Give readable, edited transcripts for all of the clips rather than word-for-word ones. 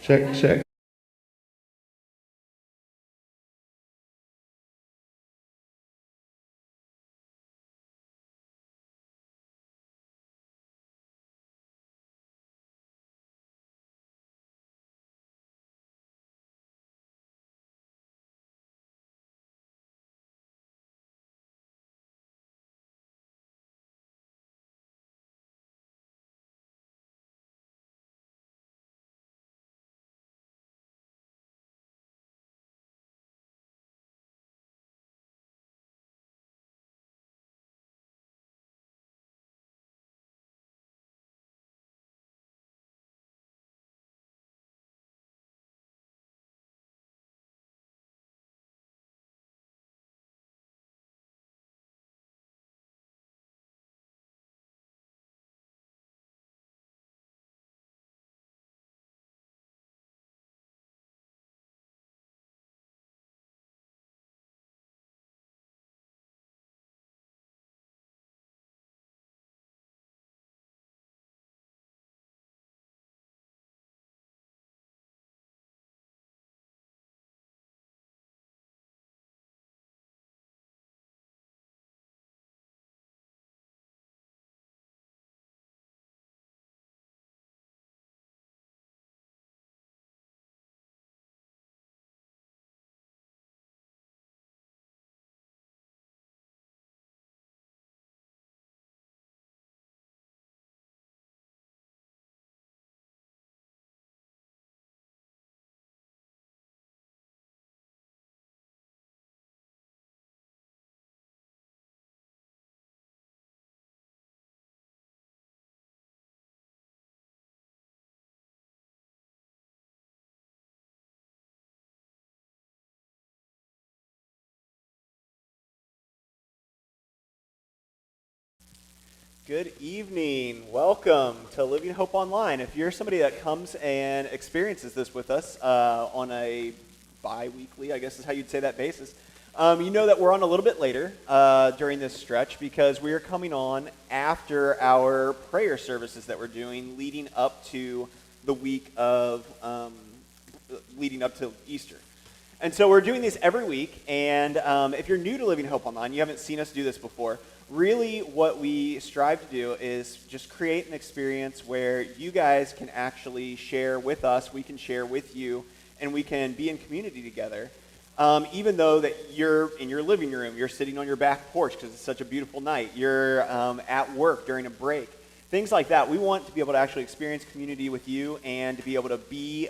Check, check. Good evening. Welcome to Living Hope Online. If you're somebody that comes and experiences this with us on a bi-weekly, I guess is how you'd say that, basis, you know that we're on a little bit later during this stretch because we are coming on after our prayer services that we're doing leading up to the week of, leading up to Easter. And so we're doing these every week, and if you're new to Living Hope Online, you haven't seen us do this before, really what we strive to do is just create an experience where you guys can actually share with us, we can share with you, and we can be in community together. Even though that you're in your living room, you're sitting on your back porch because it's such a beautiful night, you're at work during a break, things like that. We want to be able to actually experience community with you and to be able to be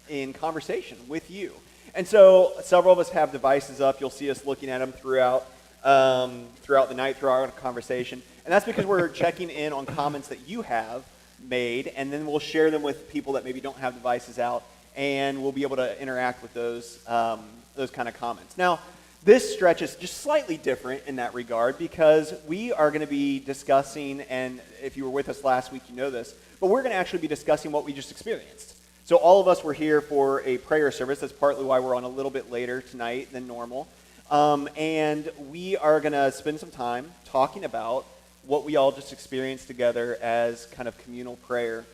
in conversation with you. And so several of us have devices up. You'll see us looking at them throughout the night, throughout our conversation. And that's because we're checking in on comments that you have made, and then we'll share them with people that maybe don't have devices out, and we'll be able to interact with those kind of comments. Now, this stretch is just slightly different in that regard because we are going to be discussing, and if you were with us last week, you know this, but we're going to actually be discussing what we just experienced. So all of us were here for a prayer service. That's partly why we're on a little bit later tonight than normal. And we are going to spend some time talking about what we all just experienced together as kind of communal prayer.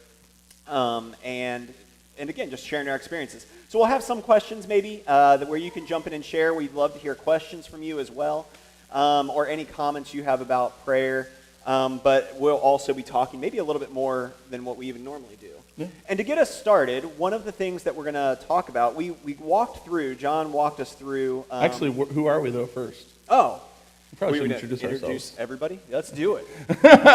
And again, just sharing our experiences. So we'll have some questions maybe where you can jump in and share. We'd love to hear questions from you as well, or any comments you have about prayer. But we'll also be talking maybe a little bit more than what we even normally do. Yeah. And to get us started, one of the things that we're going to talk about, we walked through, John walked us through. Actually, who are we though first? Oh. We probably should introduce ourselves. Everybody? Let's do it.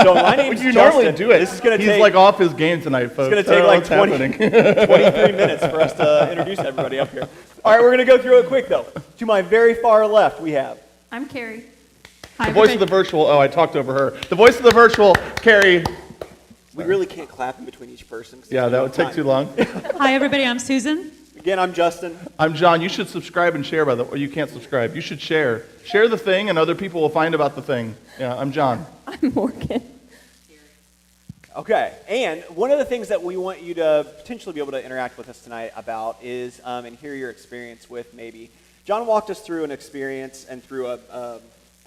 So my name's Justin. Normally do it. This is going to take, he's like off his game tonight, folks. It's going to take like 23 minutes for us to introduce everybody up here. All right, we're going to go through it quick though. To my very far left, we have. I'm Carrie. Hi, the voice of the virtual. Oh, I talked over her. The voice of the virtual, Carrie. We really can't clap in between each person. Yeah, that would take too long. Hi, everybody. I'm Susan. Again, I'm Justin. I'm John. You should subscribe and share, or you can't subscribe. You should share. Share the thing, and other people will find about the thing. Yeah, I'm John. I'm Morgan. Okay, and one of the things that we want you to potentially be able to interact with us tonight about is, and hear your experience with maybe. John walked us through an experience and through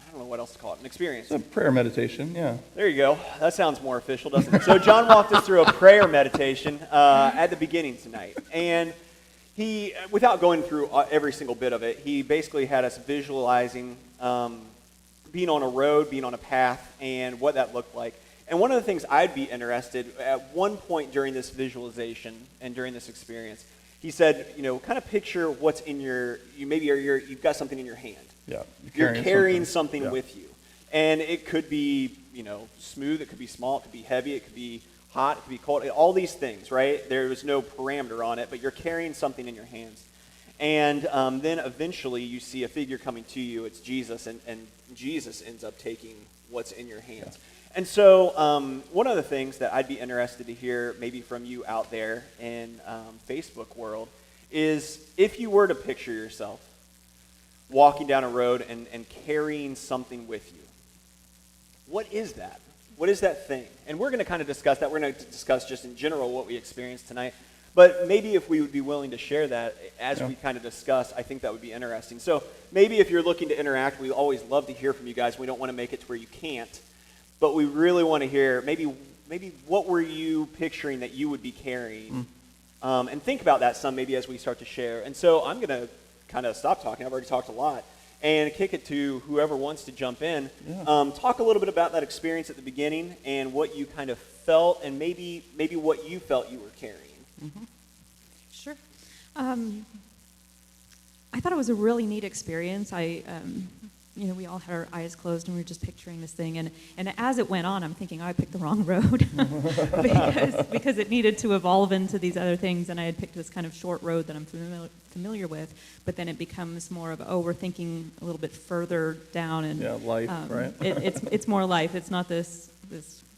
I don't know what else to call it, an experience. It's a prayer meditation, yeah. There you go. That sounds more official, doesn't it? So John walked us through a prayer meditation at the beginning tonight. And he, without going through every single bit of it, he basically had us visualizing being on a road, being on a path, and what that looked like. And one of the things I'd be interested, at one point during this visualization and during this experience, he said, kind of picture what's in you've got something in your hand. Yeah. You're carrying something yeah. with you. And it could be, smooth, it could be small, it could be heavy, it could be hot, it could be cold, all these things, right? There was no parameter on it, but you're carrying something in your hands. And then eventually you see a figure coming to you, it's Jesus, and Jesus ends up taking what's in your hands. Yeah. And so one of the things that I'd be interested to hear maybe from you out there in Facebook world is if you were to picture yourself walking down a road and carrying something with you, what is that? What is that thing? And we're going to kind of discuss that. We're going to discuss just in general what we experienced tonight. But maybe if we would be willing to share that as we kind of discuss, I think that would be interesting. So maybe if you're looking to interact, we always love to hear from you guys. We don't want to make it to where you can't. But we really want to hear maybe what were you picturing that you would be carrying? And think about that some maybe as we start to share. And so I'm going to kind of stop talking. I've already talked a lot. And kick it to whoever wants to jump in. Yeah. Talk a little bit about that experience at the beginning and what you kind of felt and maybe what you felt you were carrying. Mm-hmm. Sure. I thought it was a really neat experience. We all had our eyes closed and we were just picturing this thing. And as it went on, I'm thinking, I picked the wrong road because it needed to evolve into these other things. And I had picked this kind of short road that I'm familiar with. But then it becomes more of, we're thinking a little bit further down. And life, right? It's more life. It's not this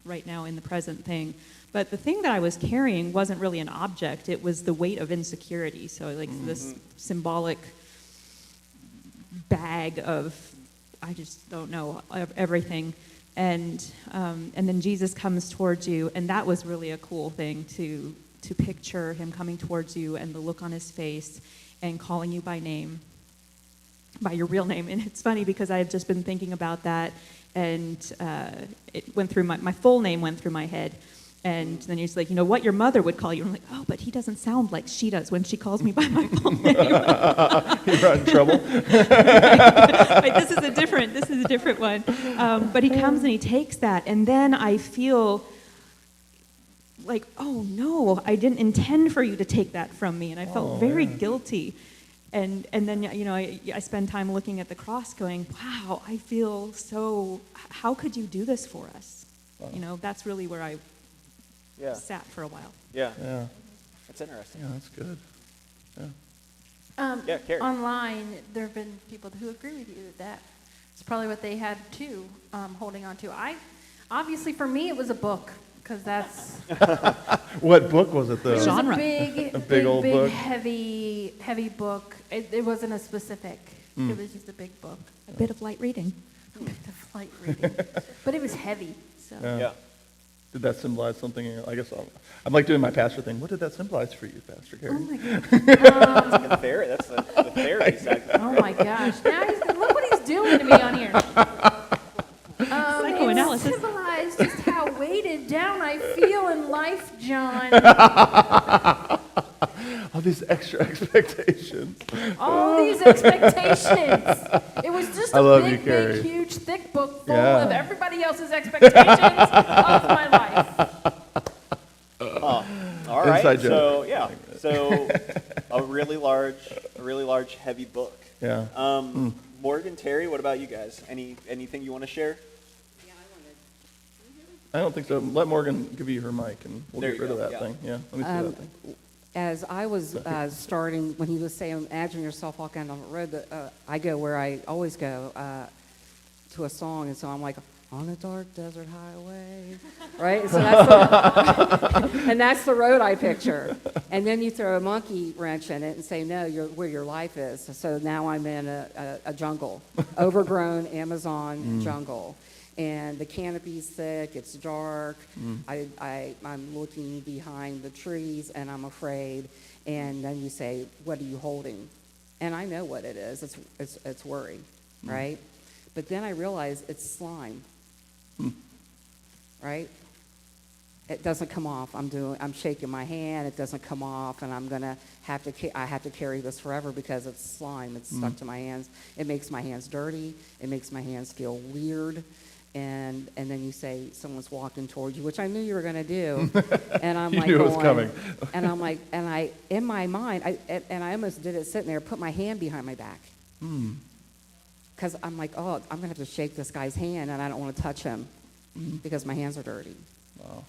right now in the present thing. But the thing that I was carrying wasn't really an object. It was the weight of insecurity. So this symbolic bag of, I just don't know, everything. And then Jesus comes towards you, and that was really a cool thing to picture him coming towards you and the look on his face and calling you by name, by your real name. And it's funny because I had just been thinking about that, and it went through my full name went through my head. And then he's like, what your mother would call you. I'm like, but he doesn't sound like she does when she calls me by my full name. You're in trouble. Right, this is a different one. But he comes and he takes that, and then I feel like, oh no, I didn't intend for you to take that from me, and I felt very guilty. And then I spend time looking at the cross, going, wow, I feel so. How could you do this for us? Wow. That's really where I. Sat for a while. Yeah. That's interesting. Yeah, that's good. Yeah. Carrie. Online, there have been people who agree with you that it's probably what they had too, holding on to. Obviously, for me, it was a book because that's. What book was it though? It was Genre. a big old book. heavy book. It wasn't a specific. It was just a big book. A bit of light reading. A bit of light reading, but it was heavy. So. Yeah. Did that symbolize something? I guess I'm like doing my pastor thing. What did that symbolize for you, Pastor Carrie? Oh my gosh. That's the therapy segment. Oh my gosh. Now look what he's doing to me on here. Psychoanalysis. It symbolized just how weighted down I feel in life, John. All these extra expectations. All these expectations. It was just a big, huge, thick book full of everybody else's expectations of my life. All right. Inside joke. So a really large, heavy book. Yeah. Morgan, Terry, what about you guys? Anything you want to share? I don't think so. Let Morgan give you her mic, and we'll There get you rid of go, that yeah. thing. Yeah. Let me see that thing. As I was starting, when he was saying, imagine yourself walking down the road, I go where I always go, to a song, and so I'm like, on a dark desert highway, right? So that's the road I picture. And then you throw a monkey wrench in it and say, no, where your life is. So now I'm in a jungle, overgrown Amazon jungle. And the canopy's thick, it's dark, I'm looking behind the trees and I'm afraid. And then you say, what are you holding? And I know what it is, it's worry, right? But then I realized it's slime, right? It doesn't come off. I'm shaking my hand. It doesn't come off, and I have to carry this forever because it's slime. It's stuck to my hands. It makes my hands dirty. It makes my hands feel weird. And then you say someone's walking towards you, which I knew you were going to do. And I'm You like, knew it was coming. And I'm like, in my mind, I almost did it sitting there, put my hand behind my back. Because I'm like, oh, I'm going to have to shake this guy's hand, and I don't want to touch him because my hands are dirty. Wow.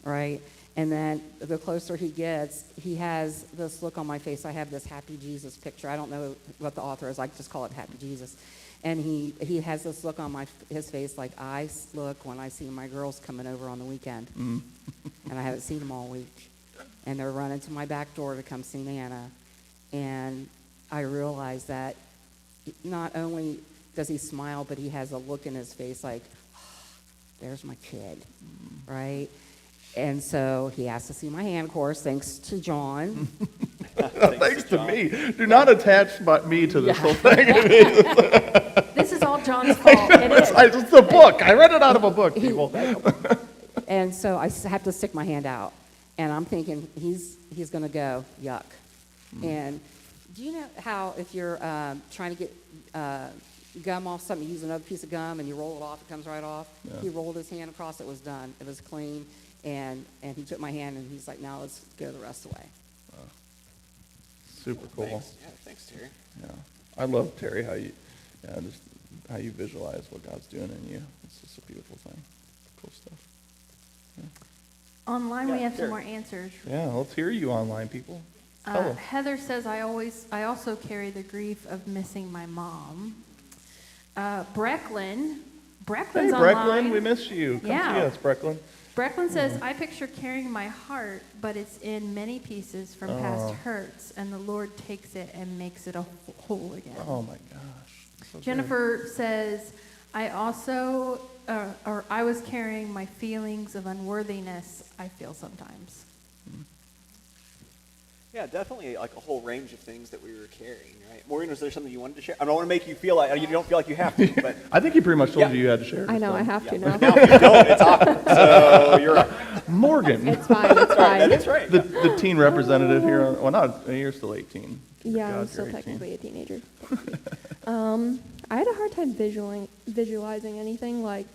Right? And then the closer he gets, he has this look on my face. I have this Happy Jesus picture. I don't know what the author is. I just call it Happy Jesus. And he has this look on his face like I look when I see my girls coming over on the weekend. And I haven't seen them all week. And they're running to my back door to come see Nana. And I realize that not only does he smile, but he has a look in his face like, oh, there's my kid, right? And so he asked to see my hand, of course, thanks to John. Thanks to me. Do not attach me to this whole thing. This is all John's fault. It is. It's a book. I read it out of a book, people. And so I have to stick my hand out. And I'm thinking, he's going to go, yuck. And do you know how if you're trying to get gum off something, you use another piece of gum and you roll it off, it comes right off? Yeah. He rolled his hand across, it was done. It was clean. And he took my hand and he's like, now let's go the rest of the way. Super cool. Thanks, Terry. Yeah, I love, Terry, just how you visualize what God's doing in you. It's just a beautiful thing. Cool stuff. Yeah. Online, we have some more answers. Yeah, let's hear you online, people. Tell us. Heather says, I also carry the grief of missing my mom. Brecklyn's Hey, online. Brecklyn, we miss you. Come see us, Brecklyn. Brecklyn says, I picture carrying my heart, but it's in many pieces from past hurts, and the Lord takes it and makes it a whole again. Oh, my gosh. So Jennifer says, I was carrying my feelings of unworthiness I feel sometimes. Yeah, definitely like a whole range of things that we were carrying, right? Maureen, was there something you wanted to share? I don't want to make you feel like, you don't feel like you have to, but... I think he pretty much told you had to share. I know, I have to now. Now if you don't, it's awkward, so you're right. Morgan. It's fine, it's fine. That is right. The teen representative here. You're still 18. Yeah, God, I'm still you're 18. technically a teenager. I had a hard time visualizing anything like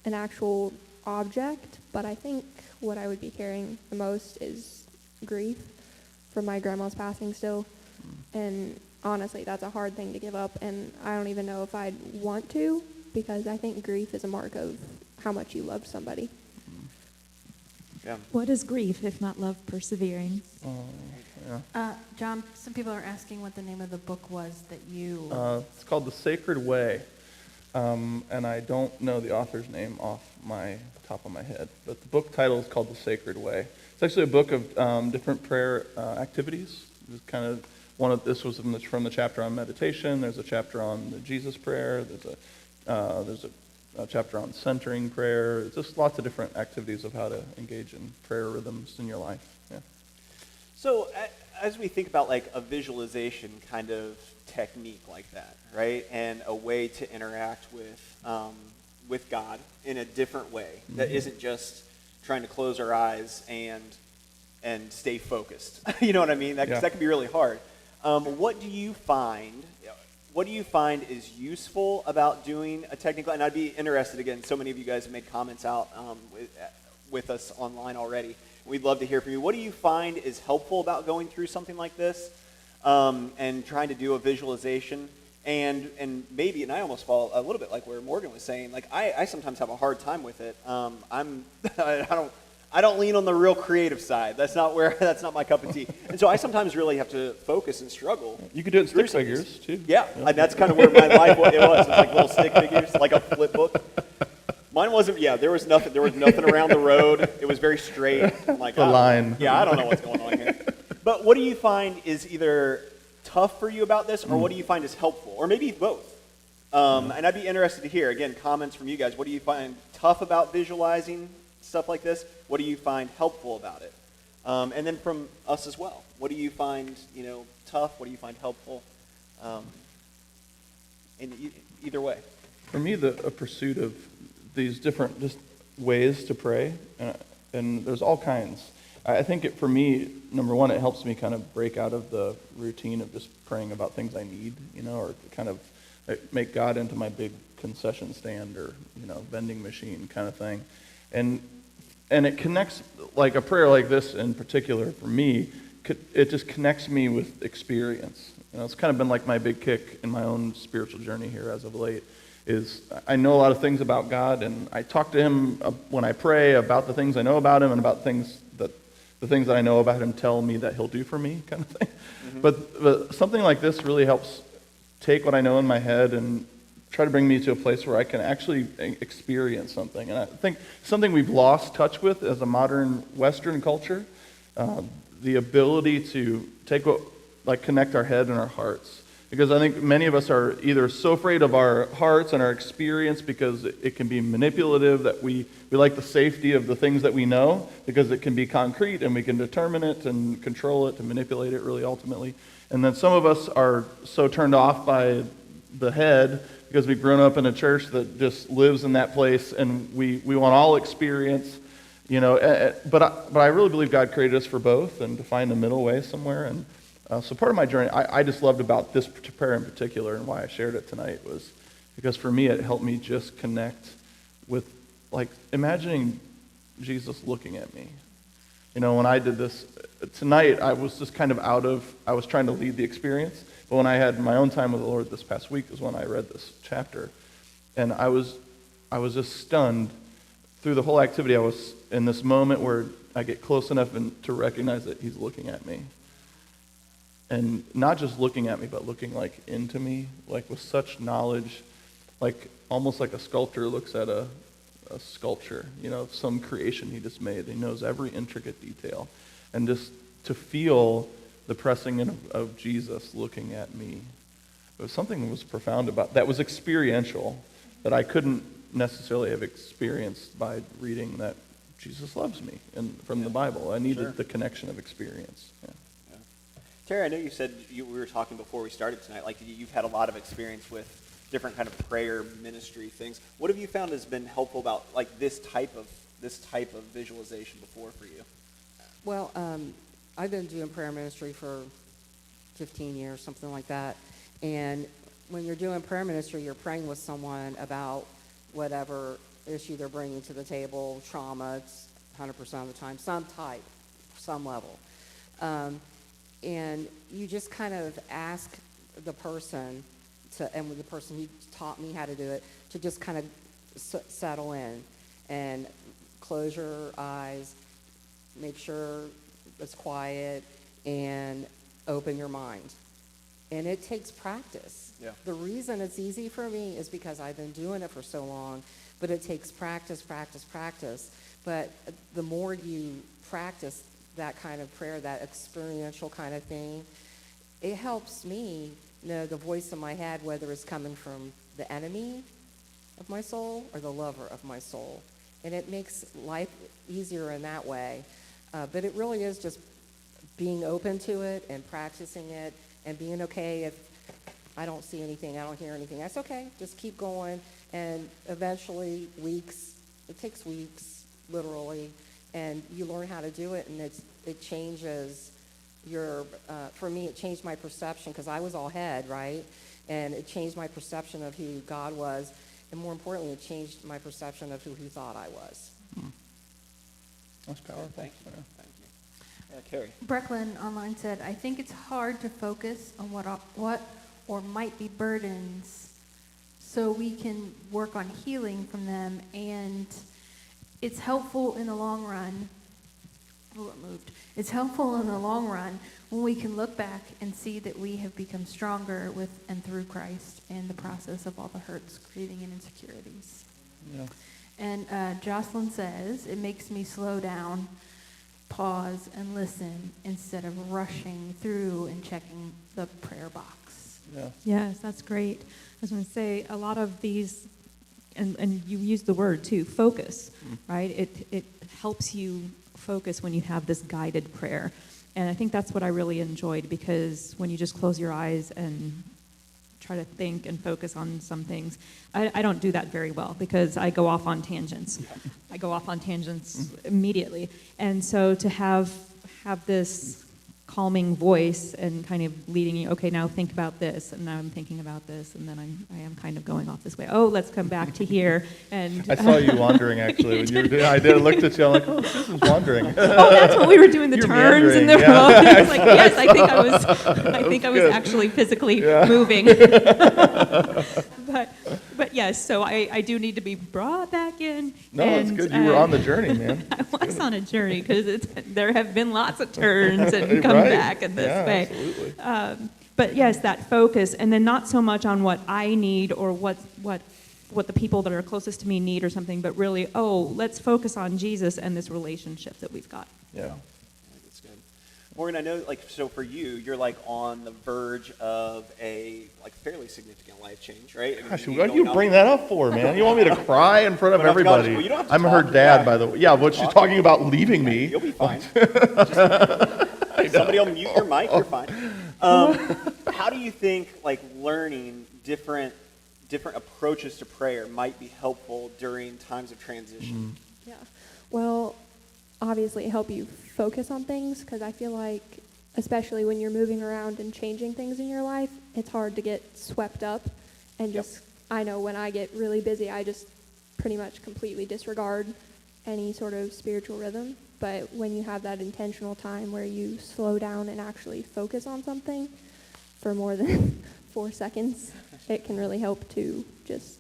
an actual object, but I think what I would be carrying the most is grief from my grandma's passing still. And honestly, that's a hard thing to give up, and I don't even know if I'd want to, because I think grief is a mark of how much you love somebody. Yeah. What is grief if not love persevering? John, some people are asking what the name of the book was that you... It's called The Sacred Way, and I don't know the author's name off my top of my head, but the book title is called The Sacred Way. It's actually a book of different prayer activities. Just kind of this was from the chapter on meditation. There's a chapter on the Jesus prayer. There's a chapter on centering prayer. It's just lots of different activities of how to engage in prayer rhythms in your life. Yeah. So as we think about like a visualization kind of technique like that, right, and a way to interact with God in a different way that isn't just trying to close our eyes and stay focused. You know what I mean? That can be really hard. What do you find is useful about doing a technical? And I'd be interested, again, so many of you guys have made comments out with us online already. We'd love to hear from you. What do you find is helpful about going through something like this and trying to do a visualization? And maybe, and I almost fall a little bit like where Morgan was saying, like I sometimes have a hard time with it. I don't lean on the real creative side. That's not my cup of tea. And so I sometimes really have to focus and struggle. You could do it in stick figures too. Yeah, and that's kind of where my life was. It was like little stick figures, like a flip book. Mine wasn't. Yeah, there was nothing around the road. It was very straight. I'm like the line. Yeah, I don't know what's going on here. But what do you find is either tough for you about this, or what do you find is helpful, or maybe both? And I'd be interested to hear, again, comments from you guys. What do you find tough about visualizing stuff like this? What do you find helpful about it? And then from us as well. What do you find, tough? What do you find helpful? In either way. For me, a pursuit of these different just ways to pray, and there's all kinds. I think for me, number one, it helps me kind of break out of the routine of just praying about things I need, or kind of make God into my big concession stand or, vending machine kind of thing. And it connects, like a prayer like this in particular for me, it just connects me with experience. It's kind of been like my big kick in my own spiritual journey here as of late, is I know a lot of things about God, and I talk to him when I pray about the things I know about him and about the things that I know about him tell me that he'll do for me, kind of thing. Mm-hmm. But something like this really helps take what I know in my head and try to bring me to a place where I can actually experience something. And I think something we've lost touch with as a modern Western culture, the ability to connect our head and our hearts. Because I think many of us are either so afraid of our hearts and our experience because it can be manipulative, that we like the safety of the things that we know because it can be concrete and we can determine it and control it and manipulate it really ultimately. And then some of us are so turned off by the head because we've grown up in a church that just lives in that place, and we want all experience, But I really believe God created us for both, and to find a middle way somewhere. And so part of my journey, I just loved about this prayer in particular, and why I shared it tonight, was because for me it helped me just connect with, imagining Jesus looking at me. When I did this tonight, I was just kind of I was trying to lead the experience. But when I had my own time with the Lord this past week is when I read this chapter. And I was just stunned through the whole activity. I was in this moment where I get close enough to recognize that he's looking at me. And not just looking at me, but looking into me, with such knowledge, almost like a sculptor looks at a sculpture, some creation he just made. He knows every intricate detail. And just to feel the pressing in of Jesus looking at me, it was something that was profound about that, was experiential, that I couldn't necessarily have experienced by reading that Jesus loves me and from the Bible. I needed the connection of experience. Yeah. Terry, I know you said we were talking before we started tonight, you've had a lot of experience with different kind of prayer ministry things. What have you found has been helpful about this type of visualization before for you? Well, I've been doing prayer ministry for 15 years, something like that. And when you're doing prayer ministry, you're praying with someone about whatever issue they're bringing to the table, trauma, it's 100% of the time, some level. And you just kind of ask the person and the person who taught me how to do it, to just kind of settle in and close your eyes, make sure it's quiet, and open your mind. And it takes practice. Yeah. The reason it's easy for me is because I've been doing it for so long, but it takes practice. But the more you practice that kind of prayer, that experiential kind of thing, it helps me know the voice in my head, whether it's coming from the enemy of my soul or the lover of my soul. And it makes life easier in that way. But it really is just being open to it and practicing it and being okay if I don't see anything, I don't hear anything. That's okay. Just keep going. And eventually, it takes weeks, literally, and you learn how to do it, and it changes for me, it changed my perception, because I was all head, right? And it changed my perception of who God was, and more importantly, it changed my perception of who he thought I was. That's powerful. Thank you. Carrie. Brecklin online said, I think it's hard to focus on what or might be burdens so we can work on healing from them, and it's helpful in the long run. Oh, it moved. It's helpful in the long run when we can look back and see that we have become stronger with and through Christ in the process of all the hurts, grieving, and insecurities. Yeah. And Jocelyn says, it makes me slow down, pause, and listen instead of rushing through and checking the prayer box. Yeah. Yes, that's great. I was going to say, a lot of these, and you used the word too, focus, right? It helps you focus when you have this guided prayer. And I think that's what I really enjoyed, because when you just close your eyes and try to think and focus on some things. I don't do that very well because I go off on tangents. I go off on tangents immediately. And so to have this calming voice and kind of leading you, okay, now think about this, and now I'm thinking about this, and then I am kind of going off this way. Oh, let's come back to here. And I saw you wandering, actually. When you were doing, I looked at you, I'm like, oh, Susan's wandering. Oh, that's when we were doing the You're turns and the meandering, road. It's like, yes, I think I was actually physically moving. But yes, so I do need to be brought back in. No, it's good. You were on the journey, man. I was on a journey because there have been lots of turns and come Right. back in this way. Absolutely. But yes, that focus, and then not so much on what I need or what the people that are closest to me need or something, but really, let's focus on Jesus and this relationship that we've got. Yeah. That's good. Morgan, I know, so for you, you're on the verge of a fairly significant life change, right? Gosh, what do you bring that up for, man? You want me to cry in front of Well, everybody? well, you don't have to I'm her talk. dad, Yeah. by the way. Yeah, but she's talking about leaving me. You'll be fine. Somebody will mute your mic. You're fine. How do you think learning different approaches to prayer might be helpful during times of transition? Yeah. Well, obviously help you focus on things, because I feel like, especially when you're moving around and changing things in your life, it's hard to get swept up and just, I know when I get really busy, I just pretty much completely disregard any sort of spiritual rhythm. But when you have that intentional time where you slow down and actually focus on something for more than 4 seconds, it can really help to just,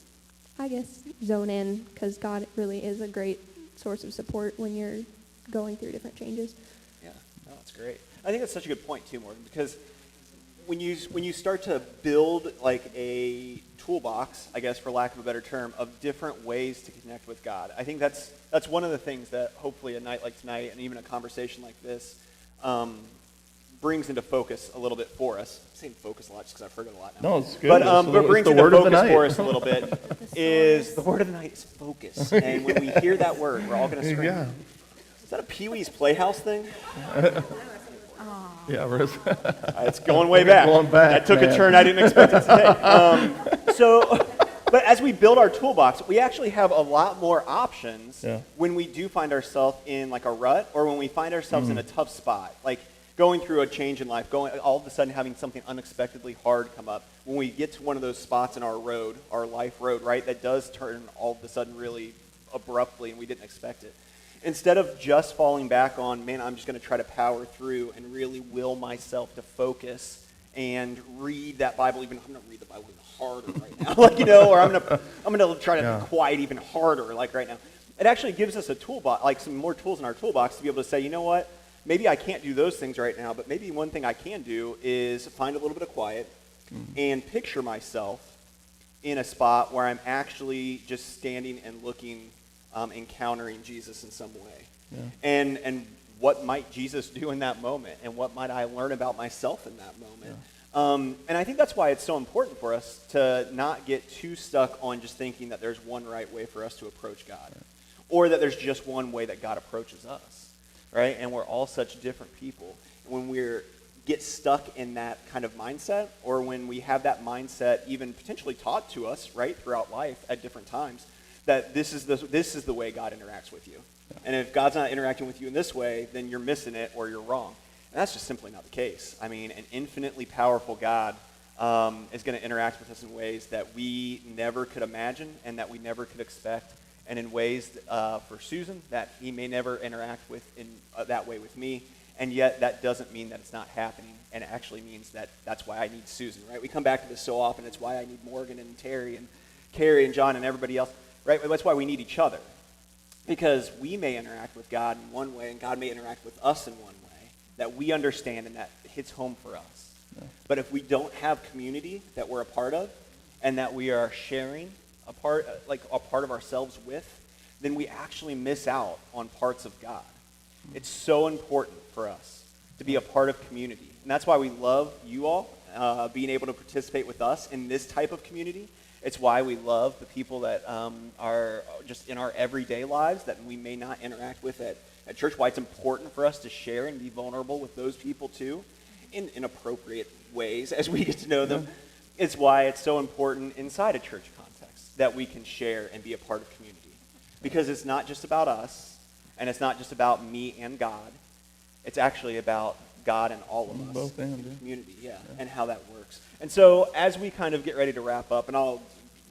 I guess, zone in, because God really is a great source of support when you're going through different changes. Yeah, no, that's great. I think that's such a good point too, Morgan, because when you start to build a toolbox, I guess for lack of a better term, of different ways to connect with God, I think that's one of the things that hopefully a night like tonight and even a conversation like this brings into focus a little bit for us. I'm saying focus a lot just because I've heard it a lot now. No, it's good. But brings the into word of the focus night. for us a little bit is the word of the night is focus. And when we hear that word, we're all going to scream. Yeah. Is that a Pee-wee's Playhouse thing? Yeah, Riz. It's going way back. Going back, that took man. a turn I didn't expect it to take. But as we build our toolbox, we actually have a lot more options when we do find ourselves in a rut, or when we find ourselves in a tough spot, going through a change in life, all of a sudden having something unexpectedly hard come up. When we get to one of those spots in our road, our life road, right, that does turn all of a sudden really abruptly and we didn't expect it. Instead of just falling back on, man, I'm just going to try to power through and really will myself to focus and read that Bible. I'm going to read the Bible even harder right now, or I'm going to try to be quiet even harder, right now. It actually gives us a toolbox, some more tools in our toolbox to be able to say, you know what, maybe I can't do those things right now, but maybe one thing I can do is find a little bit of quiet and picture myself in a spot where I'm actually just standing and looking, encountering Jesus in some way. Yeah. And what might Jesus do in that moment? And what might I learn about myself in that moment? Yeah. And I think that's why it's so important for us to not get too stuck on just thinking that there's one right way for us to approach God. Right. Or that there's just one way that God approaches us. Right? And we're all such different people. When we get stuck in that kind of mindset, or when we have that mindset even potentially taught to us, right, throughout life at different times, that this is the way God interacts with you. Yeah. And if God's not interacting with you in this way, then you're missing it or you're wrong. And that's just simply not the case. I mean, an infinitely powerful God is going to interact with us in ways that we never could imagine and that we never could expect, and in ways for Susan that he may never interact with in that way with me. And yet that doesn't mean that it's not happening, and it actually means that that's why I need Susan, right? We come back to this so often. It's why I need Morgan and Terry and Carrie and John and everybody else. Right? That's why we need each other. Because we may interact with God in one way, and God may interact with us in one way that we understand and that hits home for us. Yeah. But if we don't have community that we're a part of, and that we are sharing a part of ourselves with, then we actually miss out on parts of God. It's so important for us to be a part of community. And that's why we love you all, being able to participate with us in this type of community. It's why we love the people that are just in our everyday lives that we may not interact with at church, why it's important for us to share and be vulnerable with those people too in appropriate ways as we get to know them. is why it's so important inside a church context that we can share and be a part of community. Because it's not just about us, and it's not just about me and God. It's actually about God and all of us. Both and, in yeah. community, and how that works. And so as we kind of get ready to wrap up, and I'll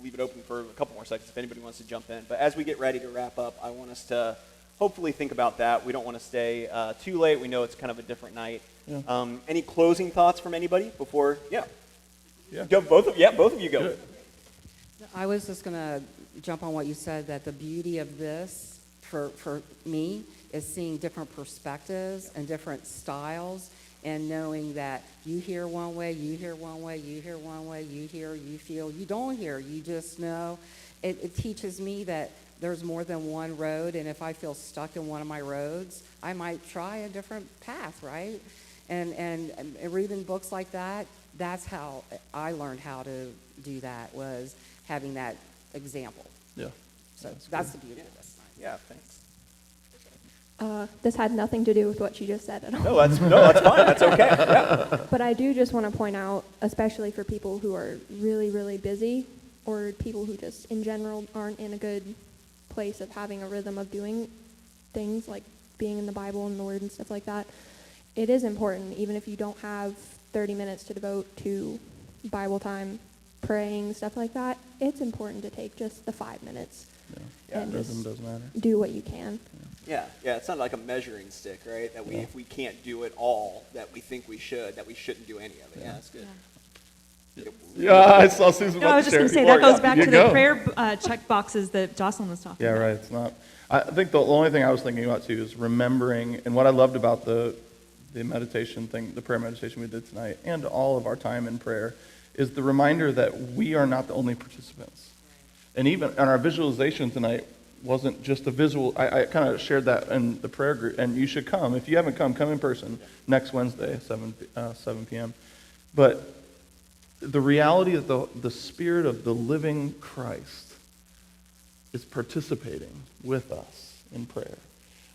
leave it open for a couple more seconds if anybody wants to jump in, but as we get ready to wrap up, I want us to hopefully think about that. We don't want to stay too late. We know it's kind of a different night. Yeah. Any closing thoughts from anybody before? Yeah. Yeah. Go, both of you go. Good. I was just going to jump on what you said, that the beauty of this for me is seeing different perspectives and different styles, and knowing that you hear one way, you hear one way, you hear one way, you hear, you feel, you don't hear, you just know. It teaches me that there's more than one road, and if I feel stuck in one of my roads, I might try a different path, right? And reading books like that, that's how I learned how to do that, was having that example. Yeah. So that's the beauty of this. Yeah, thanks. This had nothing to do with what you just said at all. No, that's fine. That's okay. Yeah. But I do just want to point out, especially for people who are really, really busy, or people who just in general aren't in a good place of having a rhythm of doing things like being in the Bible and the Word and stuff like that, it is important, even if you don't have 30 minutes to devote to Bible time, praying, stuff like that, it's important to take just the 5 minutes and Rhythm just does matter. do what you can. Yeah, it's not like a measuring stick, right? That if we can't do it all that we think we should, that we shouldn't do any of it. Yeah, that's good. Yeah, I saw Susan. No, I was just going to say, that goes back to the prayer check boxes that Jocelyn was talking about. Yeah, right. It's not. I think the only thing I was thinking about too is remembering, and what I loved about the meditation thing, the prayer meditation we did tonight, and all of our time in prayer, is the reminder that we are not the only participants. And even on our visualization tonight wasn't just a visual. I kind of shared that in the prayer group, and you should come. If you haven't come in person next Wednesday, 7 p.m. But the reality is the Spirit of the living Christ is participating with us in prayer.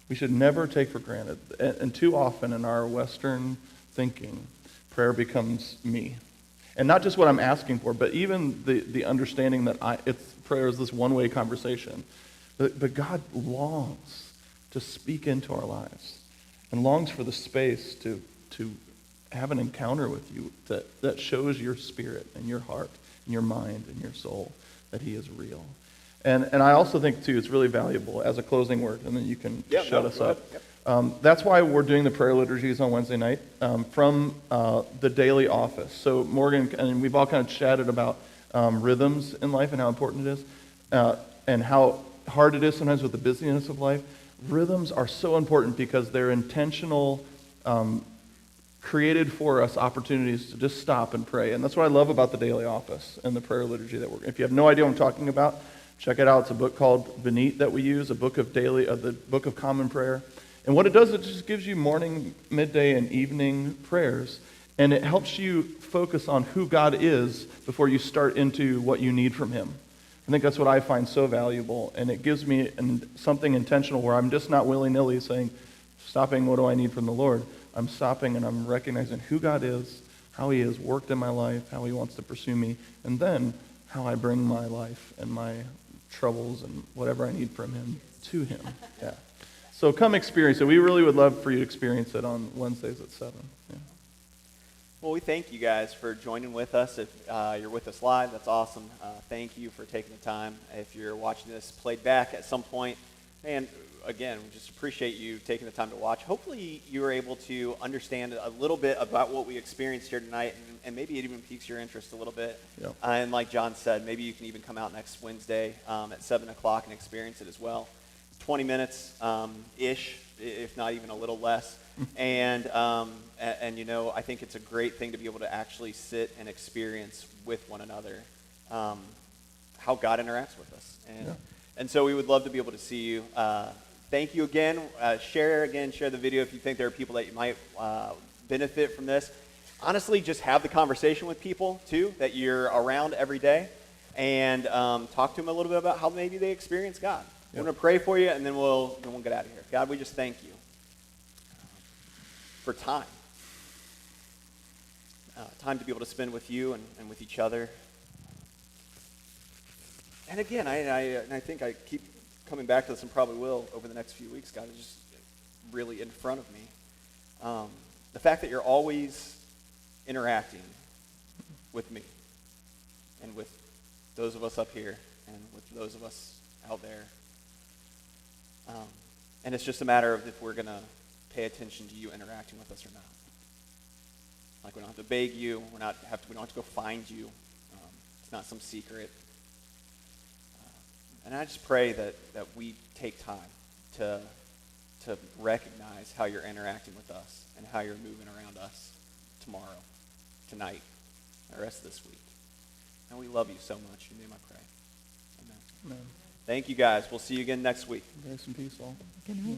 We should never take for granted. And too often in our Western thinking, prayer becomes me. And not just what I'm asking for, but even the understanding that prayer is this one-way conversation. But God longs to speak into our lives and longs for the space to have an encounter with you that shows your spirit and your heart and your mind and your soul that he is real. And I also think, too, it's really valuable as a closing word, and then you can shut us up. Yep. That's why we're doing the prayer liturgies on Wednesday night from the daily office. So Morgan, and we've all kind of chatted about rhythms in life and how important it is, and how hard it is sometimes with the busyness of life. Rhythms are so important because they're intentional, created for us opportunities to just stop and pray. And that's what I love about the daily office and the prayer liturgy that if you have no idea what I'm talking about, check it out. It's a book called Benit that we use, a book of the Book of Common Prayer. And what it does, it just gives you morning, midday, and evening prayers. And it helps you focus on who God is before you start into what you need from him. I think that's what I find so valuable. And it gives me something intentional where I'm just not willy-nilly saying, stopping, what do I need from the Lord? I'm stopping and I'm recognizing who God is, how he has worked in my life, how he wants to pursue me, and then how I bring my life and my troubles and whatever I need from him to him. Yeah. So come experience it. We really would love for you to experience it on Wednesdays at 7. Yeah. Well, we thank you guys for joining with us. If you're with us live, that's awesome. Thank you for taking the time. If you're watching this played back at some point, and again, we just appreciate you taking the time to watch. Hopefully you were able to understand a little bit about what we experienced here tonight, and maybe it even piques your interest a little bit. Yep. And like John said, maybe you can even come out next Wednesday at 7 o'clock and experience it as well. 20 minutes-ish, if not even a little less. And you know, I think it's a great thing to be able to actually sit and experience with one another how God interacts with us. And so we would love to be able to see you. Thank you again. Share the video if you think there are people that you might benefit from this. Honestly, just have the conversation with people, too, that you're around every day, and talk to them a little bit about how maybe they experience God. We're going to pray for you, and then we'll get out of here. God, we just thank you for time. time to be able to spend with you and with each other. And again, I think I keep coming back to this and probably will over the next few weeks. God is just really in front of me. The fact that you're always interacting with me and with those of us up here and with those of us out there. And it's just a matter of if we're going to pay attention to you interacting with us or not. Like, we don't have to beg you. We don't have to go find you. It's not some secret. And I just pray that we take time to recognize how you're interacting with us and how you're moving around us tomorrow, tonight, the rest of this week. And we love you so much. In your name I pray. Amen. Amen. Thank you, guys. We'll see you again next week. Grace and peace all. Good night.